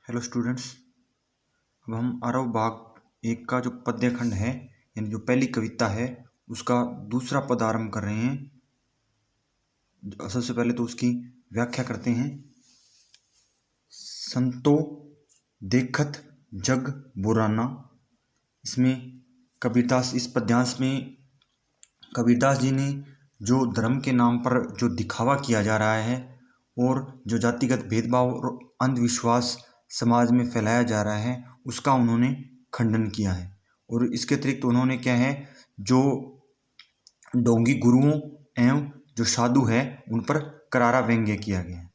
Hello students. अब हम आरव भाग एक का जो पद्य खंड है यानी जो पहली कविता है उसका दूसरा पद आरंभ कर रहे हैं। सबसे पहले तो उसकी व्याख्या करते हैं। संतो देखत जग बुराना। इसमें कबीरदास, इस पद्यांश में कबीरदास जी ने जो धर्म के नाम पर जो दिखावा किया जा रहा है और जो जातिगत भेदभाव और अंधविश्वास समाज में फैलाया जा रहा है उसका उन्होंने खंडन किया है। और इसके अतिरिक्त उन्होंने क्या है, जो ढोंगी गुरुओं एवं जो साधु है उन पर करारा व्यंग्य किया गया है।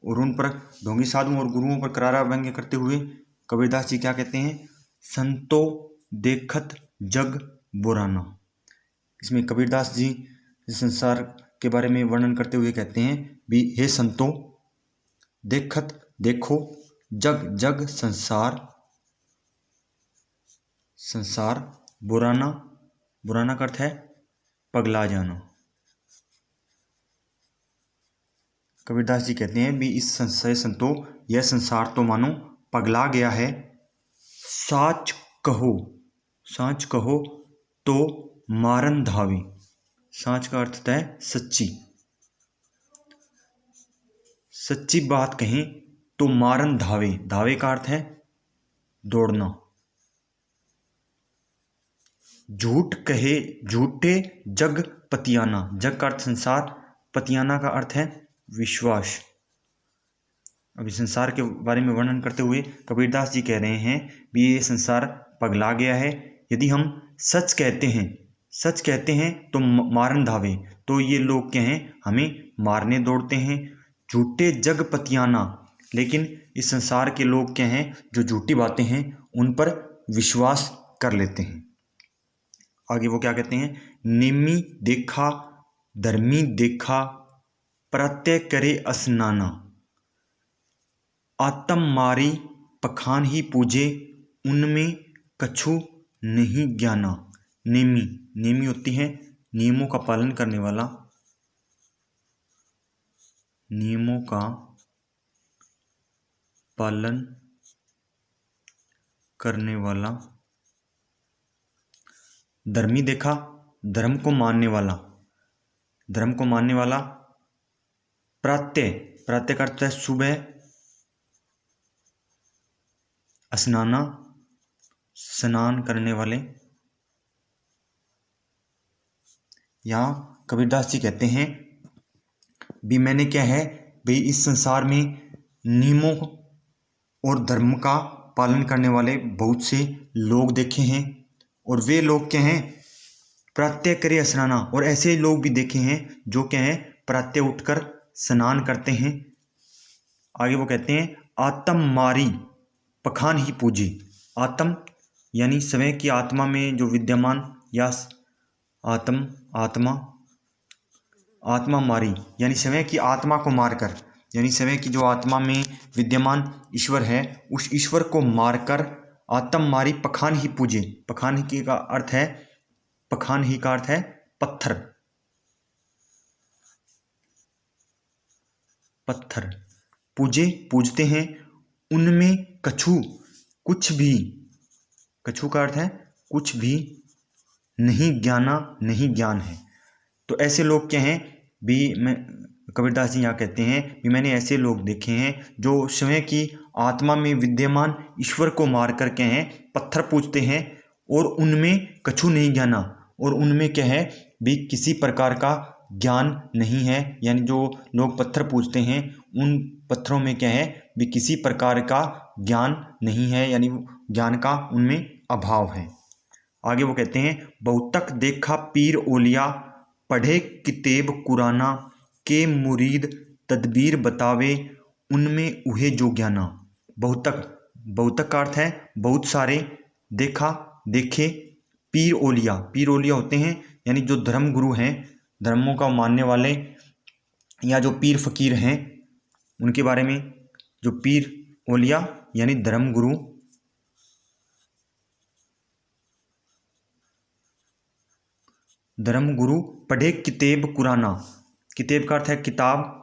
और उन पर ढोंगी साधुओं और गुरुओं पर करारा व्यंग्य करते हुए कबीरदास जी क्या कहते हैं, संतो देखत जग बुराना। इसमें कबीरदास जी संसार के बारे में वर्णन करते हुए कहते हैं भी हे संतों, देखत देखो जग जग संसार संसार बुराना। बुराना का अर्थ है पगला जाना। कबीरदास जी कहते हैं भी इस संशय संतो, यह संसार तो मानो पगला गया है। साच कहो तो मारन धावे। साच का अर्थ है सच्ची। सच्ची बात कहें तो मारन धावे। धावे का अर्थ है दौड़ना। झूठ कहे झूठे जग पतियाना। जग का अर्थ संसार, पतियाना का अर्थ है विश्वास। अभी संसार के बारे में वर्णन करते हुए कबीरदास जी कह रहे हैं भी ये संसार पगला गया है। यदि हम सच कहते हैं तो मारन धावे, तो ये लोग क्या हैं, हमें मारने दौड़ते हैं। झूठे जग पतियाना, लेकिन इस संसार के लोग क्या हैं, जो झूठी बातें हैं उन पर विश्वास कर लेते हैं। आगे वो क्या कहते हैं, नेमी देखा धर्मी देखा प्रत्यय करे स्नाना। आत्म मारी पखान ही पूजे उनमें कछु नहीं ज्ञाना। नेमी होती है नियमों का पालन करने वाला। नियमों का पालन करने वाला। धर्मी देखा धर्म को मानने वाला। प्रत्यय का अर्थ है सुबह। स्नाना स्नान करने वाले। यहाँ कबीरदास जी कहते हैं भी मैंने क्या है भाई इस संसार में नियमों और धर्म का पालन करने वाले बहुत से लोग देखे हैं, और वे लोग क्या हैं, प्रत्यय करे स्नाना। और ऐसे लोग भी देखे हैं जो क्या है, प्रत्यय उठकर स्नान करते हैं। आगे वो कहते हैं आत्म मारी पखान ही पूजे। आत्म यानी समय की आत्मा में जो विद्यमान, या आत्मा मारी यानी समय की आत्मा को मारकर, यानी समय की जो आत्मा में विद्यमान ईश्वर है उस ईश्वर को मारकर आत्म मारी पखान ही पूजे। पखान ही का अर्थ है पत्थर। पूजते हैं उनमें कुछ का अर्थ है कुछ भी नहीं ज्ञान है। तो ऐसे लोग क्या हैं भी, मैं कबीरदास जी यहाँ कहते हैं कि मैंने ऐसे लोग देखे हैं जो स्वयं की आत्मा में विद्यमान ईश्वर को मार कर क्या हैं, पत्थर पूजते हैं और उनमें कछु नहीं ज्ञाना। और उनमें क्या है भी किसी प्रकार का ज्ञान नहीं है। यानी जो लोग पत्थर पूजते हैं उन पत्थरों में क्या है भी किसी प्रकार का ज्ञान नहीं है, यानी ज्ञान का उनमें अभाव है। आगे वो कहते हैं बहुतक देखा पीर ओलिया पढ़े किताब कुराना के मुरीद तदबीर बतावे उनमें उहे जो ज्ञाना। बहुतक का अर्थ है बहुत सारे, देखा देखे, पीर ओलिया होते हैं यानी जो धर्म गुरु हैं, धर्मों का मानने वाले, या जो पीर फकीर हैं उनके बारे में। जो पीर ओलिया यानी धर्म गुरु पढ़े किताब कुराना। किताब का अर्थ है किताब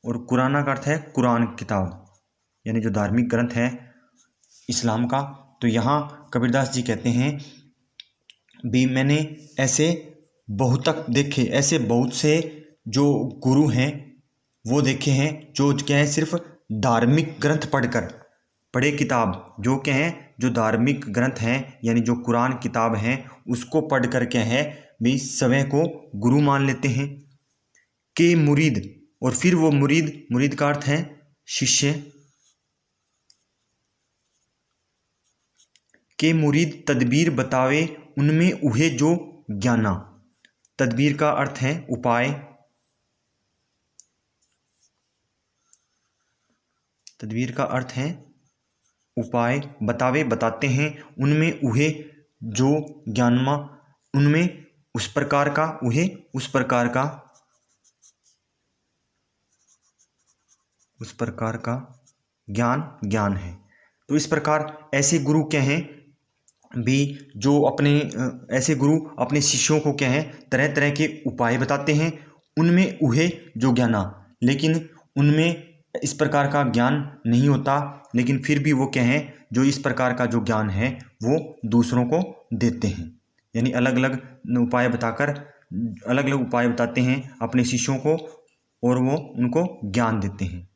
और कुराना का अर्थ है कुरान किताब। यानी जो धार्मिक ग्रंथ है इस्लाम का, तो यहाँ कबीरदास जी कहते हैं भी मैंने ऐसे बहुतक देखे, ऐसे बहुत से जो गुरु हैं वो देखे हैं जो क्या है सिर्फ धार्मिक ग्रंथ पढ़े किताब, जो क्या है जो धार्मिक ग्रंथ हैं यानी जो कुरान किताब हैं उसको पढ़ कर क्या है भी स्वयं को गुरु मान लेते हैं के मुरीद, और फिर वो मुरीद का अर्थ है शिष्य, के मुरीद तदबीर बतावे उनमें उहे जो ज्ञाना। तदबीर का अर्थ है उपाय, तदबीर का अर्थ है उपाय, बतावे बताते हैं, उनमें उहे जो ज्ञानमा, उनमें उस प्रकार का, उहे उस प्रकार का, उस प्रकार का ज्ञान है। तो इस प्रकार ऐसे गुरु क्या हैं भी जो अपने ऐसे गुरु अपने शिष्यों को क्या है तरह तरह के उपाय बताते हैं, उनमें उहे जो ज्ञाना, लेकिन उनमें इस प्रकार का ज्ञान नहीं होता, लेकिन फिर भी वो क्या है जो इस प्रकार का जो ज्ञान है वो दूसरों को देते हैं, यानी अलग अलग उपाय बताते हैं अपने शिष्यों को और वो उनको ज्ञान देते हैं।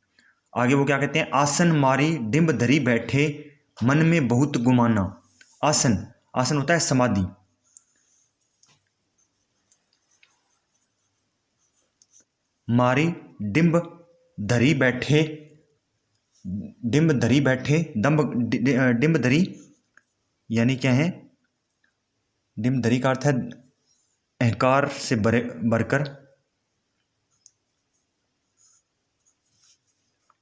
आगे वो क्या कहते हैं, आसन मारी डिंब धरी बैठे मन में बहुत गुमाना। आसन होता है समाधि, मारी डिंब धरी बैठे, डिंब धरी यानी क्या है, डिंब धरी का अर्थ है अहंकार से भरकर,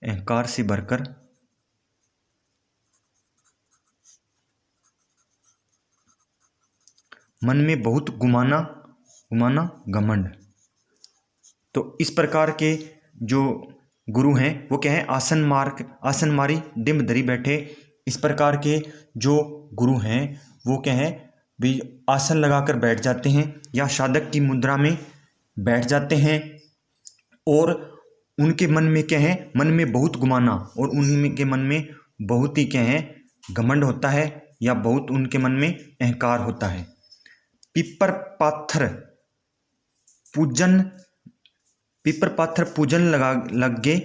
अहंकार से भरकर, मन में बहुत गुमाना घमंड। तो इस प्रकार के जो गुरु हैं वो क्या है आसन मारी डिंब धरी बैठे, इस प्रकार के जो गुरु हैं वो क्या है भी आसन लगाकर बैठ जाते हैं या साधक की मुद्रा में बैठ जाते हैं, और उनके मन में क्या है, मन में बहुत गुमाना, और उनके मन में बहुत ही क्या है घमंड होता है, या बहुत उनके मन में अहंकार होता है। पिपर पाथर पूजन लगे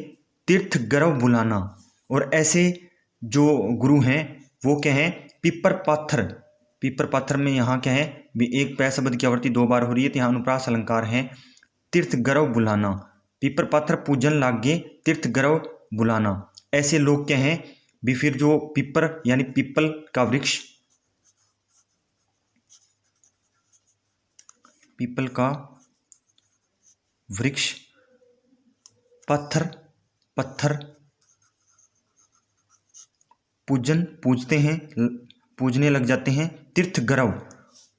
तीर्थ गर्व बुलाना। और ऐसे जो गुरु हैं वो क्या है पिपर पाथर में यहाँ क्या है भी एक पै शब्द की आवृत्ति 2 बार हो रही है, तो यहाँ अनुप्रास अलंकार है। तीर्थ गर्व बुलाना, पिपर पाथर पूजन लागे तीर्थ गर्व बुलाना। ऐसे लोग क्या हैं भी फिर जो पिपर यानी पीपल का वृक्ष, पीपल का वृक्ष, पत्थर पूजते हैं, पूजने लग जाते हैं। तीर्थ गर्व,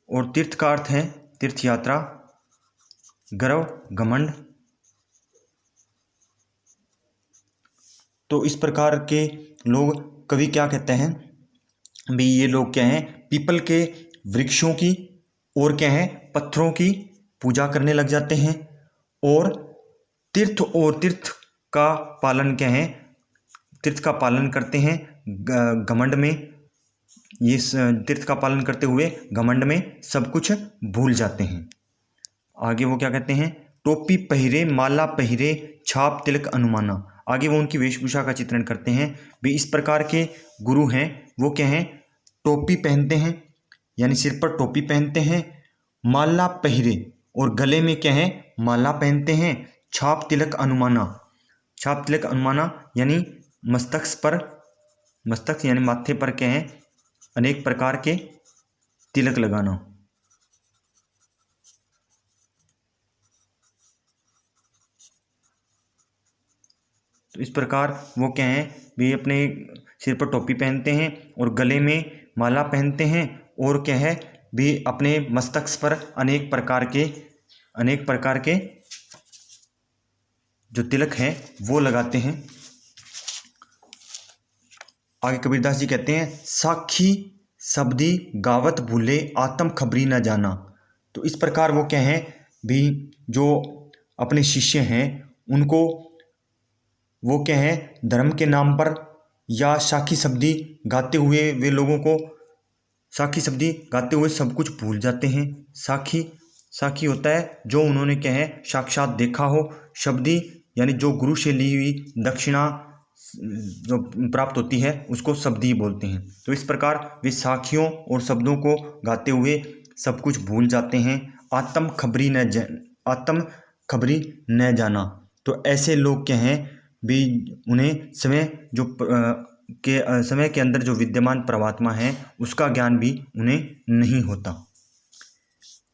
और तीर्थ का अर्थ है तीर्थ यात्रा, गर्व घमंड। तो इस प्रकार के लोग कवि क्या कहते हैं भी ये लोग क्या हैं पीपल के वृक्षों की और क्या है पत्थरों की पूजा करने लग जाते हैं, और तीर्थ का पालन क्या है, तीर्थ का पालन करते हैं घमंड में, ये तीर्थ का पालन करते हुए घमंड में सब कुछ भूल जाते हैं। आगे वो क्या कहते हैं, टोपी पहिरे माला पहिरे छाप तिलक अनुमाना। आगे वो उनकी वेशभूषा का चित्रण करते हैं भी इस प्रकार के गुरु हैं वो क्या हैं टोपी पहनते हैं यानी सिर पर टोपी पहनते हैं, माला पहिरे और गले में क्या है माला पहनते हैं, छाप तिलक अनुमाना यानी मस्तक यानी माथे पर क्या है अनेक प्रकार के तिलक लगाना। तो इस प्रकार वो क्या है वे अपने सिर पर टोपी पहनते हैं और गले में माला पहनते हैं, और क्या है भी अपने मस्तक पर अनेक प्रकार के जो तिलक हैं वो लगाते हैं। आगे कबीरदास जी कहते हैं साखी शब्दी गावत भूले आत्म खबरी न जाना। तो इस प्रकार वो क्या है भी जो अपने शिष्य हैं उनको वो क्या है धर्म के नाम पर या साखी शब्दी गाते हुए वे लोगों को साखी शब्दी गाते हुए सब कुछ भूल जाते हैं। साखी होता है जो उन्होंने क्या है साक्षात देखा हो। शब्दी यानी जो गुरु से ली हुई दक्षिणा जो प्राप्त होती है उसको शब्दी बोलते हैं। तो इस प्रकार वे साखियों और शब्दों को गाते हुए सब कुछ भूल जाते हैं। आत्म खबरी न जाना, तो ऐसे लोग क्या हैं भी उन्हें समय के अंदर जो विद्यमान परमात्मा है उसका ज्ञान भी उन्हें नहीं होता।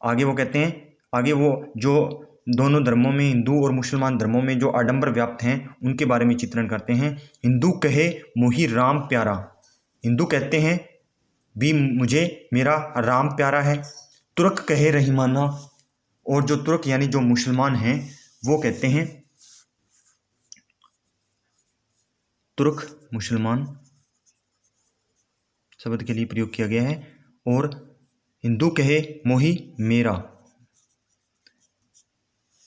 आगे वो कहते हैं, आगे वो जो दोनों धर्मों में, हिंदू और मुसलमान धर्मों में जो आडंबर व्याप्त हैं उनके बारे में चित्रण करते हैं। हिंदू कहे मोहि राम प्यारा, हिंदू कहते हैं भी मुझे मेरा राम प्यारा है। तुर्क कहे रहीमाना, और जो तुर्क यानी जो मुसलमान हैं वो कहते हैं, तुर्क मुसलमान शब्द के लिए प्रयोग किया गया है। और हिंदू कहे मोहि मेरा,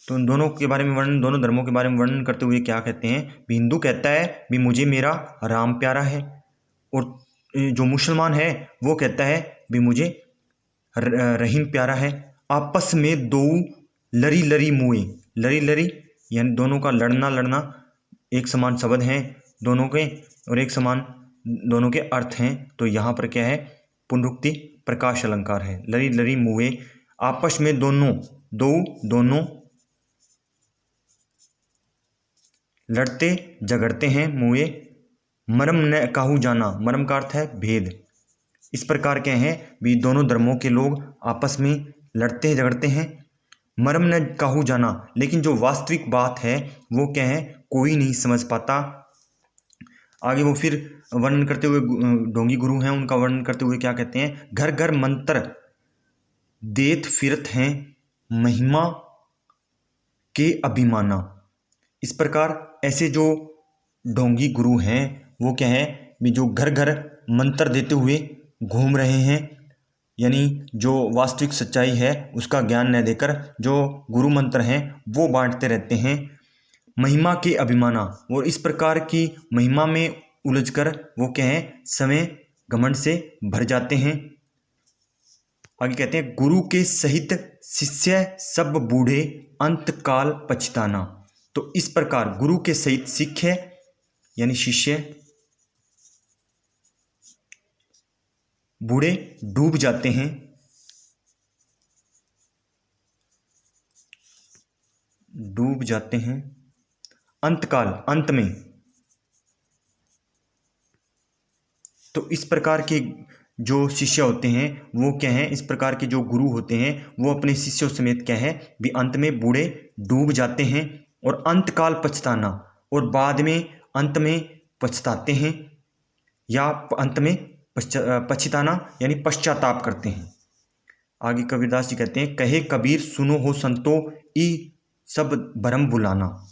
तो उन दोनों के बारे में वर्णन, दोनों धर्मों के बारे में वर्णन करते हुए क्या कहते हैं भी हिंदू कहता है भी मुझे मेरा राम प्यारा है, और जो मुसलमान है वो कहता है भी मुझे रहीम प्यारा है। आपस में दो लरी लरी मुए, लरी लरी यानी दोनों का लड़ना लड़ना, एक समान शब्द हैं दोनों के और एक समान दोनों के अर्थ हैं। तो यहाँ पर क्या है पुनरुक्ति प्रकाश अलंकार है। लरी लरी मुए, आपस में दोनों लड़ते झगड़ते हैं। मुए मरम न काहू जाना, मरम का अर्थ है भेद। इस प्रकार के हैं भी दोनों धर्मों के लोग आपस में लड़ते झगड़ते हैं, मरम न काहू जाना, लेकिन जो वास्तविक बात है वो क्या है कोई नहीं समझ पाता। आगे वो फिर वर्णन करते हुए, ढोंगी गुरु हैं उनका वर्णन करते हुए क्या कहते हैं, घर घर मंत्र देत फिरत हैं महिमा के अभिमाना। इस प्रकार ऐसे जो ढोंगी गुरु हैं वो क्या है भी जो घर घर मंत्र देते हुए घूम रहे हैं, यानी जो वास्तविक सच्चाई है उसका ज्ञान न देकर जो गुरु मंत्र हैं वो बांटते रहते हैं। महिमा के अभिमाना, और इस प्रकार की महिमा में उलझकर वो क्या है समय घमंड से भर जाते हैं। आगे कहते हैं गुरु के सहित शिष्य सब बूढ़े अंत काल पछताना। तो इस प्रकार गुरु के सहित शिष्य यानी शिष्य बूढ़े डूब जाते हैं, अंतकाल अंत में। तो इस प्रकार के जो शिष्य होते हैं वो क्या है, इस प्रकार के जो गुरु होते हैं वो अपने शिष्यों समेत क्या है भी अंत में बूढ़े डूब जाते हैं और अंतकाल पछताना, और बाद में अंत में पछताते हैं या अंत में पछताना यानी पश्चाताप करते हैं। आगे कबीरदास जी कहते हैं कहे कबीर सुनो हो संतो ई सब भरम बुलाना।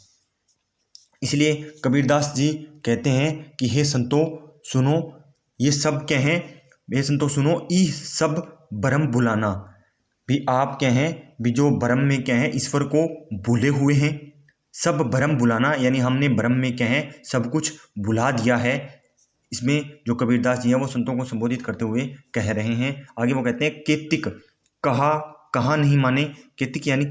इसलिए कबीरदास जी कहते हैं कि हे संतो सुनो, ये सब क्या हैं, हे संतो सुनो ई सब भरम बुलाना, भी आप क्या हैं भी जो भरम में क्या है ईश्वर को भूले हुए हैं। सब भरम बुलाना यानी हमने भरम में क्या है सब कुछ भुला दिया है। इसमें जो कबीरदास जी हैं वो संतों को संबोधित करते हुए कह रहे हैं। आगे वो कहते हैं केतिक कहा नहीं माने, केतिक यानी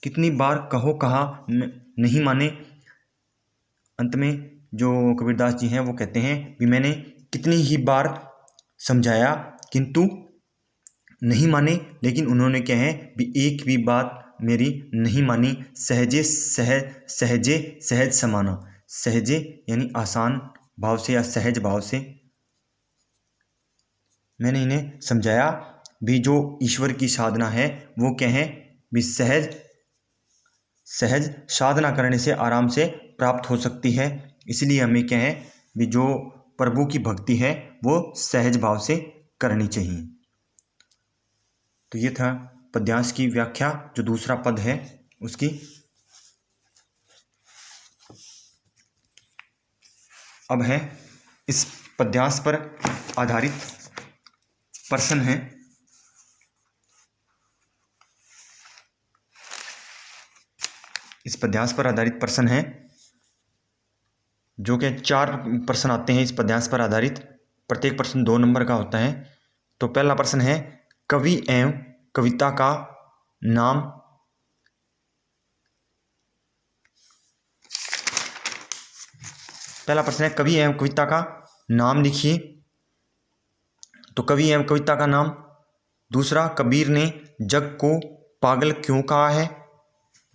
कितनी बार कहो कहा नहीं माने। अंत में जो कबीरदास जी हैं वो कहते हैं भी मैंने कितनी ही बार समझाया किंतु नहीं माने, लेकिन उन्होंने क्या है भी एक भी बात मेरी नहीं मानी। सहज समाना, सहजे यानी आसान भाव से या सहज भाव से मैंने इन्हें समझाया भी जो ईश्वर की साधना है वो क्या है भी सहज साधना करने से आराम से प्राप्त हो सकती है। इसलिए हमें क्या है भी जो प्रभु की भक्ति है वो सहज भाव से करनी चाहिए। तो ये था पद्यांश की व्याख्या, जो दूसरा पद है उसकी। अब है इस पद्यांश पर आधारित प्रश्न है। इस पद्यांश पर आधारित प्रश्न है जो कि 4 प्रश्न आते हैं इस पद्यांश पर आधारित। प्रत्येक प्रश्न 2 नंबर का होता है। तो पहला प्रश्न है कवि एवं कविता का नाम। पहला प्रश्न है कवि एवं कविता का नाम लिखिए। तो कवि एवं कविता का नाम। दूसरा, कबीर ने जग को पागल क्यों कहा है।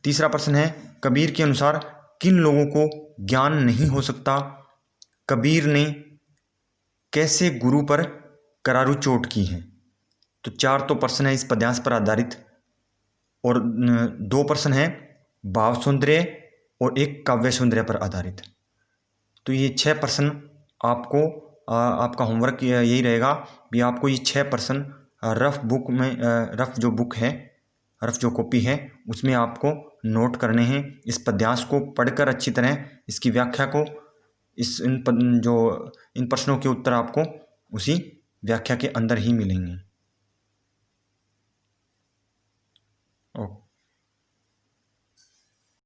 तीसरा प्रश्न है कबीर के अनुसार किन लोगों को ज्ञान नहीं हो सकता। कबीर ने कैसे गुरु पर करारू चोट की है। तो 4 तो प्रश्न है इस पद्यांश पर आधारित, और 2 प्रश्न है भाव सौंदर्य और एक काव्य सौंदर्य पर आधारित। तो ये 6 प्रश्न आपको आपका होमवर्क यही रहेगा भी आपको ये 6 प्रश्न रफ बुक में, रफ जो बुक है, रफ जो कॉपी है उसमें आपको नोट करने हैं। इस पद्यांश को पढ़कर अच्छी तरह इसकी व्याख्या को, इन प्रश्नों के उत्तर आपको उसी व्याख्या के अंदर ही मिलेंगे। ओके।